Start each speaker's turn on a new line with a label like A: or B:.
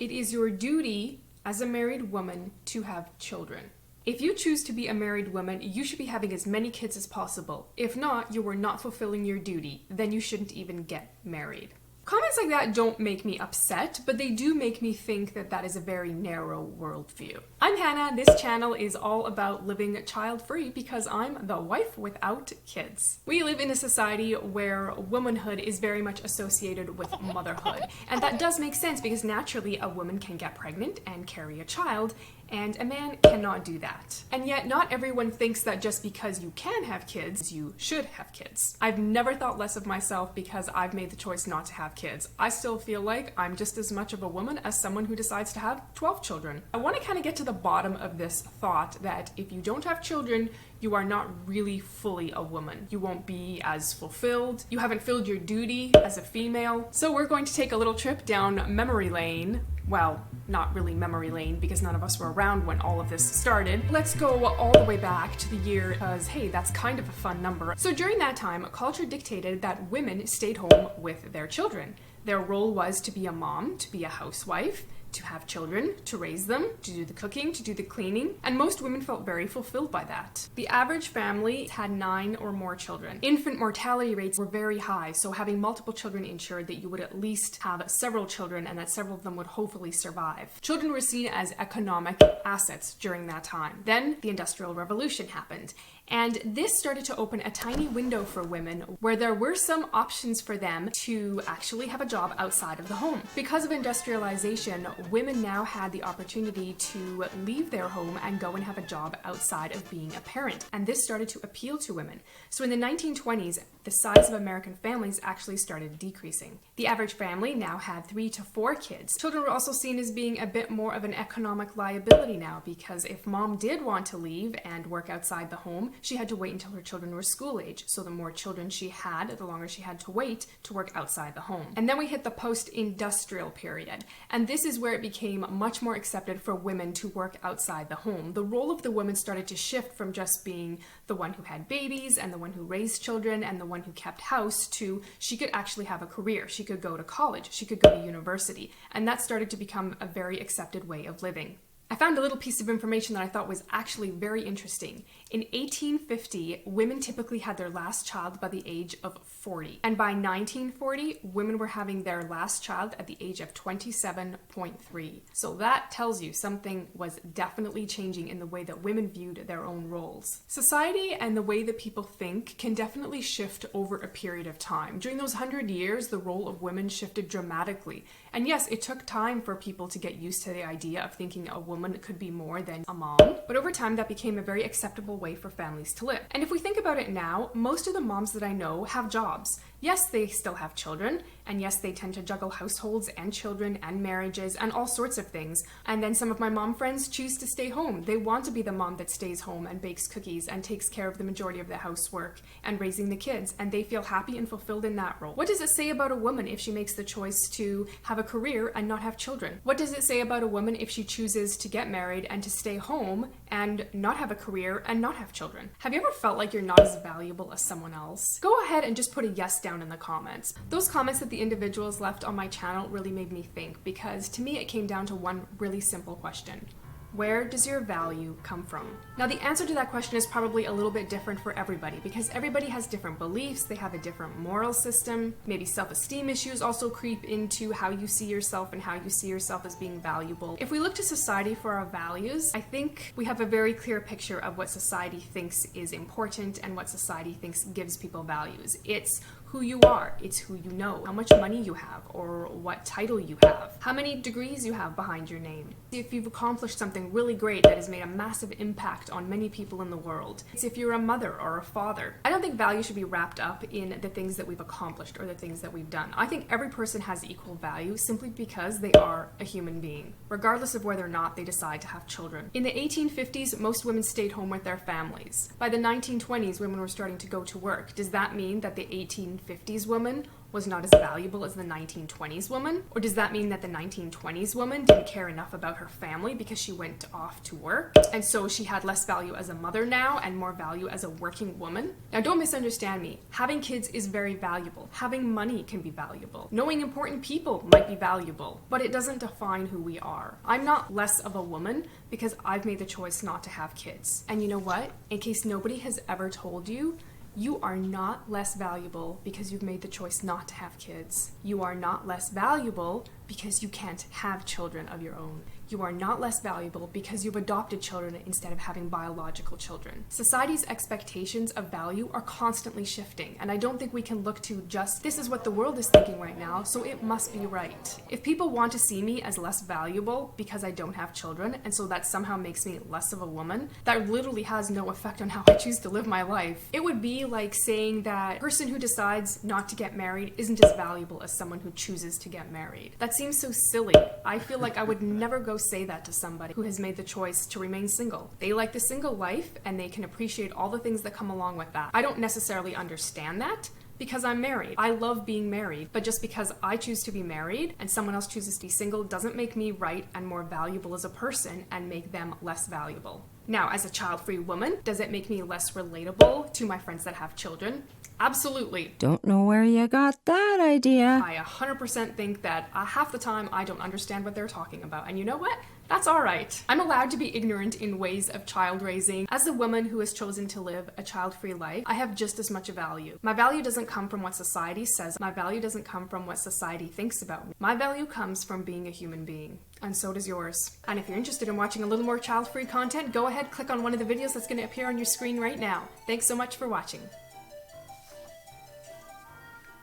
A: It is your duty as a married woman to have children. If you choose to be a married woman, you should be having as many kids as possible. If not, you are not fulfilling your duty. Then you shouldn't even get married. Comments like that don't make me upset, but they do make me think that that is a very narrow worldview. I'm Hannah. This channel is all about living child-free because I'm the wife without kids. We live in a society where womanhood is very much associated with motherhood. And that does make sense because naturally a woman can get pregnant and carry a child, and a man cannot do that. And yet not everyone thinks that just because you can have kids, you should have kids. I've never thought less of myself because I've made the choice not to have kids. I still feel like I'm just as much of a woman as someone who decides to have 12 children. I want to kind of get to the bottom of this thought that if you don't have children, you are not really fully a woman. You won't be as fulfilled. You haven't filled your duty as a female. So we're going to take a little trip down memory lane. Well, not really memory lane because none of us were around when all of this started. Let's go all the way back to the year because, hey, that's kind of a fun number. So during that time, culture dictated that women stayed home with their children. Their role was to be a mom, to be a housewife, to have children, to raise them, to do the cooking, to do the cleaning, and most women felt very fulfilled by that. The average family had 9 or more children. Infant mortality rates were very high, so having multiple children ensured that you would at least have several children and that several of them would hopefully survive. Children were seen as economic assets during that time. Then the Industrial Revolution happened, and this started to open a tiny window for women where there were some options for them to actually have a job outside of the home. Because of industrialization, women now had the opportunity to leave their home and go and have a job outside of being a parent. And this started to appeal to women. So in the 1920s, the size of American families actually started decreasing. The average family now had 3 to 4 kids. Children were also seen as being a bit more of an economic liability now because if mom did want to leave and work outside the home, she had to wait until her children were school age. So the more children she had, the longer she had to wait to work outside the home. And then we hit the post-industrial period. And this is where it became much more accepted for women to work outside the home. The role of the woman started to shift from just being the one who had babies and the one who raised children and the one who kept house to she could actually have a career. She could go to college. She could go to university. And that started to become a very accepted way of living. I found a little piece of information that I thought was actually very interesting. In 1850, women typically had their last child by the age of 40. And by 1940, women were having their last child at the age of 27.3. So that tells you something was definitely changing in the way that women viewed their own roles. Society and the way that people think can definitely shift over a period of time. During those 100 years, the role of women shifted dramatically. And yes, it took time for people to get used to the idea of thinking a woman could be more than a mom, but over time that became a very acceptable way for families to live. And if we think about it now, most of the moms that I know have jobs. Yes, they still have children, and yes, they tend to juggle households and children and marriages and all sorts of things. And then some of my mom friends choose to stay home. They want to be the mom that stays home and bakes cookies and takes care of the majority of the housework and raising the kids, and they feel happy and fulfilled in that role. What does it say about a woman if she makes the choice to have a career and not have children? What does it say about a woman if she chooses to get married and to stay home and not have a career and not have children? Have you ever felt like you're not as valuable as someone else? Go ahead and just put a yes down in the comments. Those comments that the individuals left on my channel really made me think because to me it came down to one really simple question. Where does your value come from? Now the answer to that question is probably a little bit different for everybody because everybody has different beliefs, they have a different moral system, maybe self-esteem issues also creep into how you see yourself and how you see yourself as being valuable. If we look to society for our values, I think we have a very clear picture of what society thinks is important and what society thinks gives people values. It's who you are, it's who you know, how much money you have, or what title you have, how many degrees you have behind your name. If you've accomplished something really great that has made a massive impact on many people in the world. It's if you're a mother or a father. I don't think value should be wrapped up in the things that we've accomplished or the things that we've done. I think every person has equal value simply because they are a human being, regardless of whether or not they decide to have children. In the 1850s, most women stayed home with their families. By the 1920s, women were starting to go to work. Does that mean that the 1850s woman was not as valuable as the 1920s woman? Or does that mean that the 1920s woman didn't care enough about her family because she went off to work, and so she had less value as a mother now and more value as a working woman? Now, don't misunderstand me. Having kids is very valuable. Having money can be valuable. Knowing important people might be valuable, but it doesn't define who we are. I'm not less of a woman because I've made the choice not to have kids. And you know what? In case nobody has ever told you, you are not less valuable because you've made the choice not to have kids. You are not less valuable because you can't have children of your own. You are not less valuable because you've adopted children instead of having biological children. Society's expectations of value are constantly shifting, and I don't think we can look to just, this is what the world is thinking right now, so it must be right. If people want to see me as less valuable because I don't have children, and so that somehow makes me less of a woman, that literally has no effect on how I choose to live my life. It would be like saying that a person who decides not to get married isn't as valuable as someone who chooses to get married. That seems so silly. I feel like I would never go say that to somebody who has made the choice to remain single. They like the single life and they can appreciate all the things that come along with that. I don't necessarily understand that because I'm married. I love being married, but just because I choose to be married and someone else chooses to be single doesn't make me right and more valuable as a person and make them less valuable. Now, as a child-free woman, does it make me less relatable to my friends that have children? Absolutely.
B: Don't know where you got that idea.
A: I 100% think that half the time I don't understand what they're talking about. And you know what? That's all right. I'm allowed to be ignorant in ways of child raising. As a woman who has chosen to live a child-free life, I have just as much value. My value doesn't come from what society says. My value doesn't come from what society thinks about me. My value comes from being a human being. And so does yours. And if you're interested in watching a little more child-free content, go ahead, click on one of the videos that's going to appear on your screen right now. Thanks so much for watching.